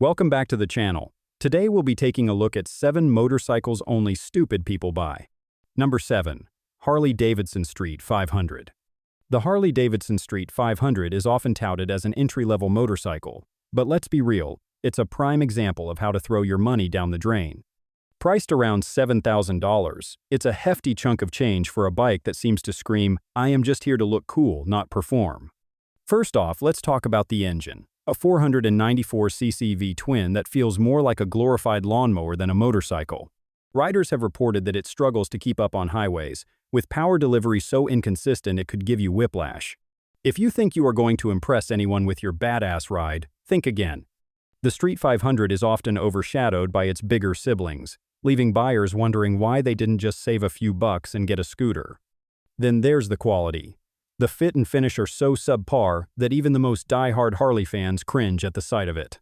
Welcome back to the channel. Today we'll be taking a look at 7 motorcycles only stupid people buy. Number 7. Harley-Davidson Street 500. The Harley-Davidson Street 500 is often touted as an entry-level motorcycle, but let's be real, it's a prime example of how to throw your money down the drain. Priced around $7,000, it's a hefty chunk of change for a bike that seems to scream, "I am just here to look cool, not perform." First off, let's talk about the engine. A 494cc V-twin that feels more like a glorified lawnmower than a motorcycle. Riders have reported that it struggles to keep up on highways, with power delivery so inconsistent it could give you whiplash. If you think you are going to impress anyone with your badass ride, think again. The Street 500 is often overshadowed by its bigger siblings, leaving buyers wondering why they didn't just save a few bucks and get a scooter. Then there's the quality. The fit and finish are so subpar that even the most die-hard Harley fans cringe at the sight of it.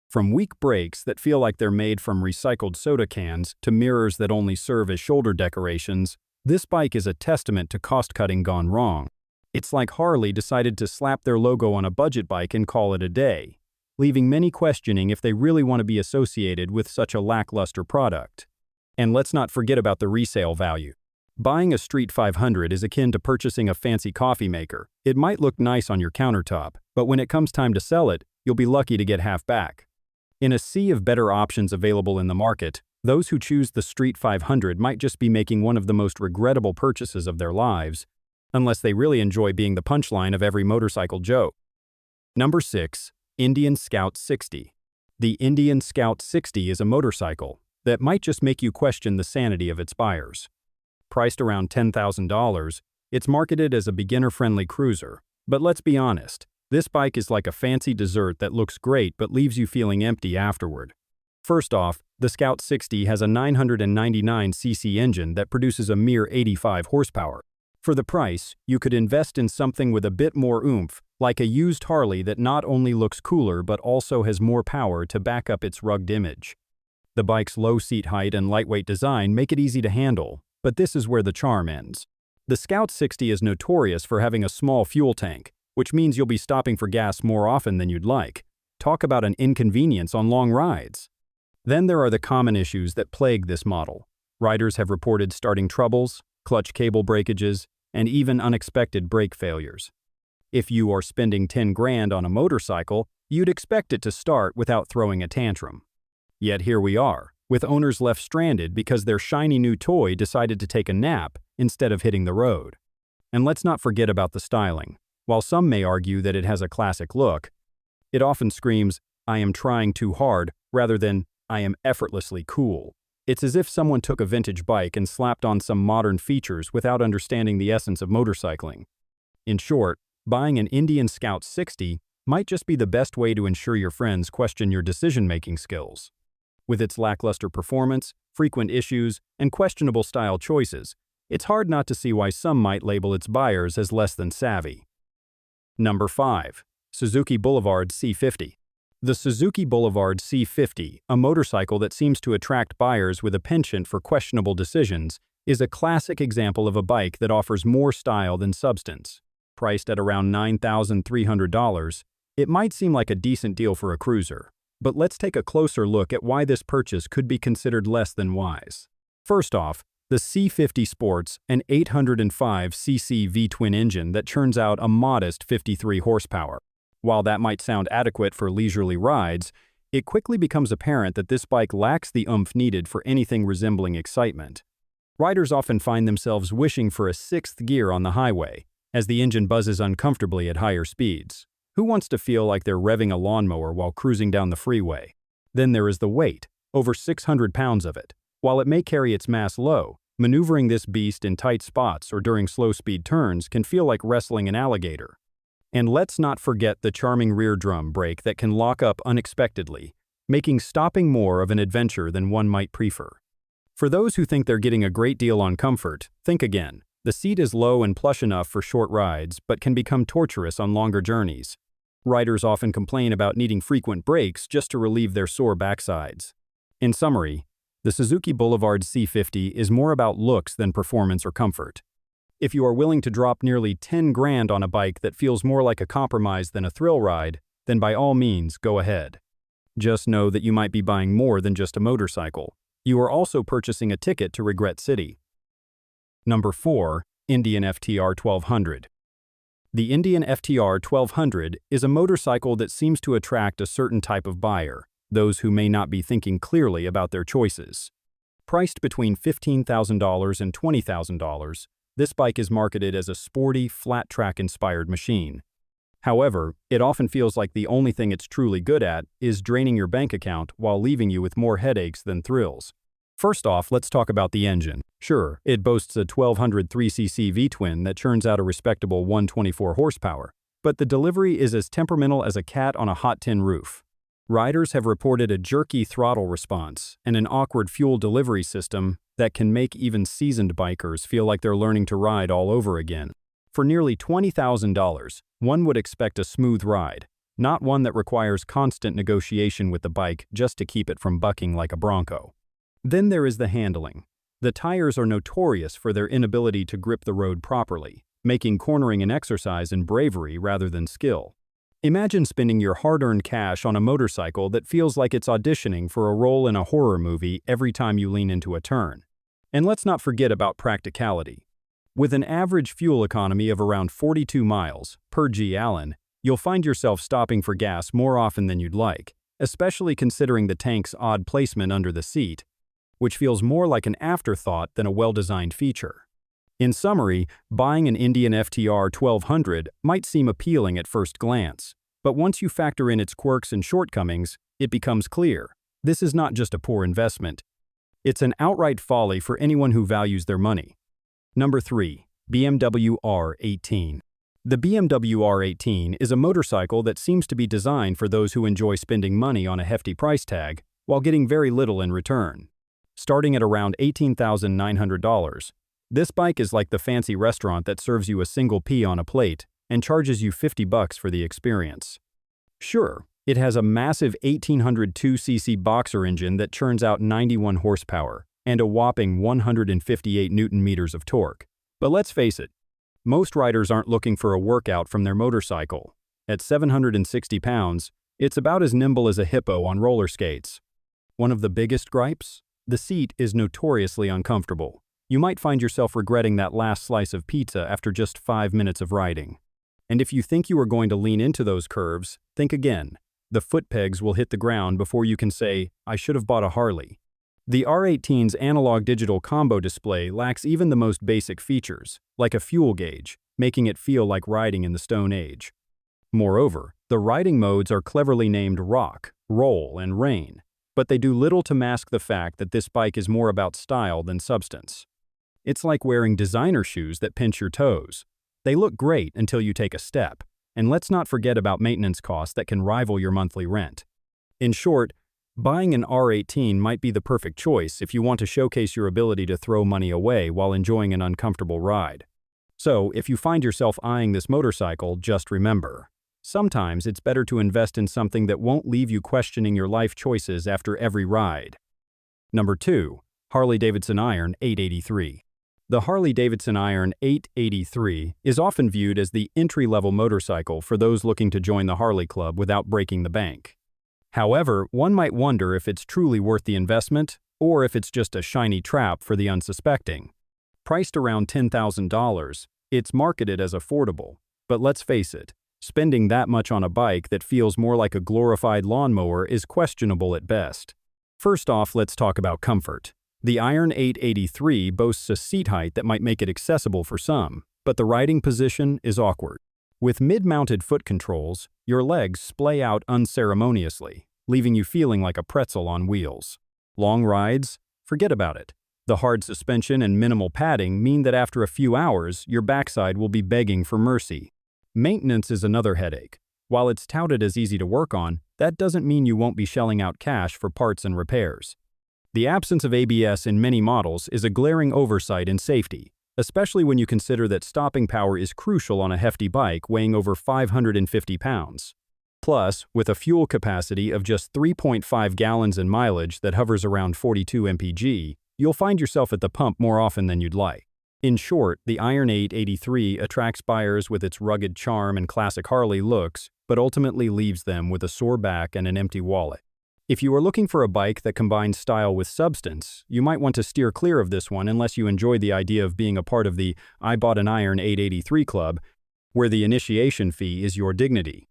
From weak brakes that feel like they're made from recycled soda cans to mirrors that only serve as shoulder decorations, this bike is a testament to cost-cutting gone wrong. It's like Harley decided to slap their logo on a budget bike and call it a day, leaving many questioning if they really want to be associated with such a lackluster product. And let's not forget about the resale value. Buying a Street 500 is akin to purchasing a fancy coffee maker. It might look nice on your countertop, but when it comes time to sell it, you'll be lucky to get half back. In a sea of better options available in the market, those who choose the Street 500 might just be making one of the most regrettable purchases of their lives, unless they really enjoy being the punchline of every motorcycle joke. Number 6. Indian Scout 60. The Indian Scout 60 is a motorcycle that might just make you question the sanity of its buyers. Priced around $10,000, it's marketed as a beginner-friendly cruiser. But let's be honest, this bike is like a fancy dessert that looks great but leaves you feeling empty afterward. First off, the Scout 60 has a 999cc engine that produces a mere 85 horsepower. For the price, you could invest in something with a bit more oomph, like a used Harley that not only looks cooler but also has more power to back up its rugged image. The bike's low seat height and lightweight design make it easy to handle. But this is where the charm ends. The Scout 60 is notorious for having a small fuel tank, which means you'll be stopping for gas more often than you'd like. Talk about an inconvenience on long rides. Then there are the common issues that plague this model. Riders have reported starting troubles, clutch cable breakages, and even unexpected brake failures. If you are spending 10 grand on a motorcycle, you'd expect it to start without throwing a tantrum. Yet here we are, with owners left stranded because their shiny new toy decided to take a nap instead of hitting the road. And let's not forget about the styling. While some may argue that it has a classic look, it often screams, "I am trying too hard," rather than, "I am effortlessly cool." It's as if someone took a vintage bike and slapped on some modern features without understanding the essence of motorcycling. In short, buying an Indian Scout 60 might just be the best way to ensure your friends question your decision-making skills. With its lackluster performance, frequent issues, and questionable style choices, it's hard not to see why some might label its buyers as less than savvy. Number 5. Suzuki Boulevard C50. The Suzuki Boulevard C50, a motorcycle that seems to attract buyers with a penchant for questionable decisions, is a classic example of a bike that offers more style than substance. Priced at around $9,300, it might seem like a decent deal for a cruiser. But let's take a closer look at why this purchase could be considered less than wise. First off, the C50 sports an 805cc V-twin engine that churns out a modest 53 horsepower. While that might sound adequate for leisurely rides, it quickly becomes apparent that this bike lacks the oomph needed for anything resembling excitement. Riders often find themselves wishing for a sixth gear on the highway, as the engine buzzes uncomfortably at higher speeds. Who wants to feel like they're revving a lawnmower while cruising down the freeway? Then there is the weight, over 600 pounds of it. While it may carry its mass low, maneuvering this beast in tight spots or during slow-speed turns can feel like wrestling an alligator. And let's not forget the charming rear drum brake that can lock up unexpectedly, making stopping more of an adventure than one might prefer. For those who think they're getting a great deal on comfort, think again. The seat is low and plush enough for short rides, but can become torturous on longer journeys. Riders often complain about needing frequent breaks just to relieve their sore backsides. In summary, the Suzuki Boulevard C50 is more about looks than performance or comfort. If you are willing to drop nearly 10 grand on a bike that feels more like a compromise than a thrill ride, then by all means, go ahead. Just know that you might be buying more than just a motorcycle. You are also purchasing a ticket to Regret City. Number 4. Indian FTR 1200. The Indian FTR 1200 is a motorcycle that seems to attract a certain type of buyer, those who may not be thinking clearly about their choices. Priced between $15,000 and $20,000, this bike is marketed as a sporty, flat-track-inspired machine. However, it often feels like the only thing it's truly good at is draining your bank account while leaving you with more headaches than thrills. First off, let's talk about the engine. Sure, it boasts a 1200 3cc V-twin that churns out a respectable 124 horsepower, but the delivery is as temperamental as a cat on a hot tin roof. Riders have reported a jerky throttle response and an awkward fuel delivery system that can make even seasoned bikers feel like they're learning to ride all over again. For nearly $20,000, one would expect a smooth ride, not one that requires constant negotiation with the bike just to keep it from bucking like a Bronco. Then there is the handling. The tires are notorious for their inability to grip the road properly, making cornering an exercise in bravery rather than skill. Imagine spending your hard-earned cash on a motorcycle that feels like it's auditioning for a role in a horror movie every time you lean into a turn. And let's not forget about practicality. With an average fuel economy of around 42 miles per gallon, you'll find yourself stopping for gas more often than you'd like, especially considering the tank's odd placement under the seat, which feels more like an afterthought than a well-designed feature. In summary, buying an Indian FTR 1200 might seem appealing at first glance, but once you factor in its quirks and shortcomings, it becomes clear. This is not just a poor investment. It's an outright folly for anyone who values their money. Number 3. BMW R18. The BMW R18 is a motorcycle that seems to be designed for those who enjoy spending money on a hefty price tag while getting very little in return. Starting at around $18,900, this bike is like the fancy restaurant that serves you a single pea on a plate and charges you $50 for the experience. Sure, it has a massive 1802cc boxer engine that churns out 91 horsepower and a whopping 158 Newton-meters of torque. But let's face it, most riders aren't looking for a workout from their motorcycle. At 760 pounds, it's about as nimble as a hippo on roller skates. One of the biggest gripes? The seat is notoriously uncomfortable. You might find yourself regretting that last slice of pizza after just 5 minutes of riding. And if you think you are going to lean into those curves, think again. The foot pegs will hit the ground before you can say, "I should have bought a Harley." The R18's analog-digital combo display lacks even the most basic features, like a fuel gauge, making it feel like riding in the Stone Age. Moreover, the riding modes are cleverly named Rock, Roll, and Rain, but they do little to mask the fact that this bike is more about style than substance. It's like wearing designer shoes that pinch your toes. They look great until you take a step, and let's not forget about maintenance costs that can rival your monthly rent. In short, buying an R18 might be the perfect choice if you want to showcase your ability to throw money away while enjoying an uncomfortable ride. So, if you find yourself eyeing this motorcycle, just remember, sometimes it's better to invest in something that won't leave you questioning your life choices after every ride. Number 2. HarleyDavidson Iron883. The Harley-Davidson Iron883 is often viewed as the entry-level motorcycle for those looking to join the Harley Club without breaking the bank. However, one might wonder if it's truly worth the investment or if it's just a shiny trap for the unsuspecting. Priced around $10,000, it's marketed as affordable, but let's face it, spending that much on a bike that feels more like a glorified lawnmower is questionable at best. First off, let's talk about comfort. The Iron883 boasts a seat height that might make it accessible for some, but the riding position is awkward. With mid-mounted foot controls, your legs splay out unceremoniously, leaving you feeling like a pretzel on wheels. Long rides? Forget about it. The hard suspension and minimal padding mean that after a few hours, your backside will be begging for mercy. Maintenance is another headache. While it's touted as easy to work on, that doesn't mean you won't be shelling out cash for parts and repairs. The absence of ABS in many models is a glaring oversight in safety, especially when you consider that stopping power is crucial on a hefty bike weighing over 550 pounds. Plus, with a fuel capacity of just 3.5 gallons and mileage that hovers around 42 mpg, you'll find yourself at the pump more often than you'd like. In short, the Iron883 attracts buyers with its rugged charm and classic Harley looks, but ultimately leaves them with a sore back and an empty wallet. If you are looking for a bike that combines style with substance, you might want to steer clear of this one unless you enjoy the idea of being a part of the I Bought an Iron883 club, where the initiation fee is your dignity.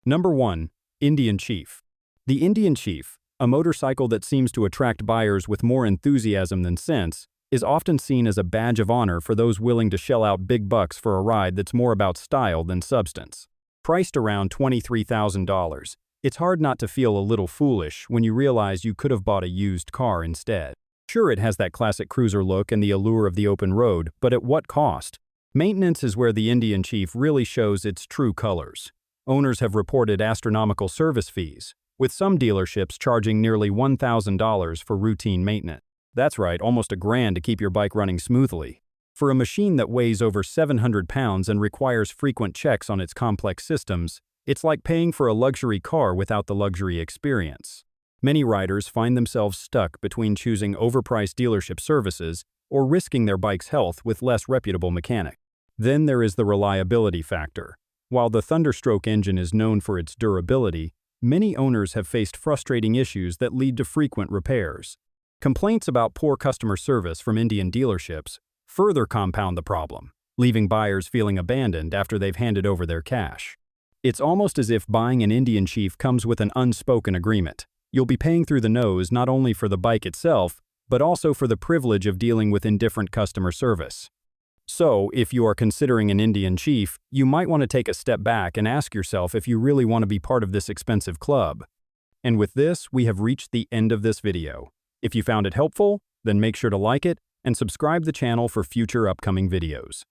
Number 1. Indian Chief. The Indian Chief, a motorcycle that seems to attract buyers with more enthusiasm than sense, is often seen as a badge of honor for those willing to shell out big bucks for a ride that's more about style than substance. Priced around $23,000, it's hard not to feel a little foolish when you realize you could have bought a used car instead. Sure, it has that classic cruiser look and the allure of the open road, but at what cost? Maintenance is where the Indian Chief really shows its true colors. Owners have reported astronomical service fees, with some dealerships charging nearly $1,000 for routine maintenance. That's right, almost $1,000 to keep your bike running smoothly. For a machine that weighs over 700 pounds and requires frequent checks on its complex systems, it's like paying for a luxury car without the luxury experience. Many riders find themselves stuck between choosing overpriced dealership services or risking their bike's health with less reputable mechanics. Then there is the reliability factor. While the Thunderstroke engine is known for its durability, many owners have faced frustrating issues that lead to frequent repairs. Complaints about poor customer service from Indian dealerships further compound the problem, leaving buyers feeling abandoned after they've handed over their cash. It's almost as if buying an Indian Chief comes with an unspoken agreement. You'll be paying through the nose not only for the bike itself, but also for the privilege of dealing with indifferent customer service. So, if you are considering an Indian Chief, you might want to take a step back and ask yourself if you really want to be part of this expensive club. And with this, we have reached the end of this video. If you found it helpful, then make sure to like it and subscribe the channel for future upcoming videos.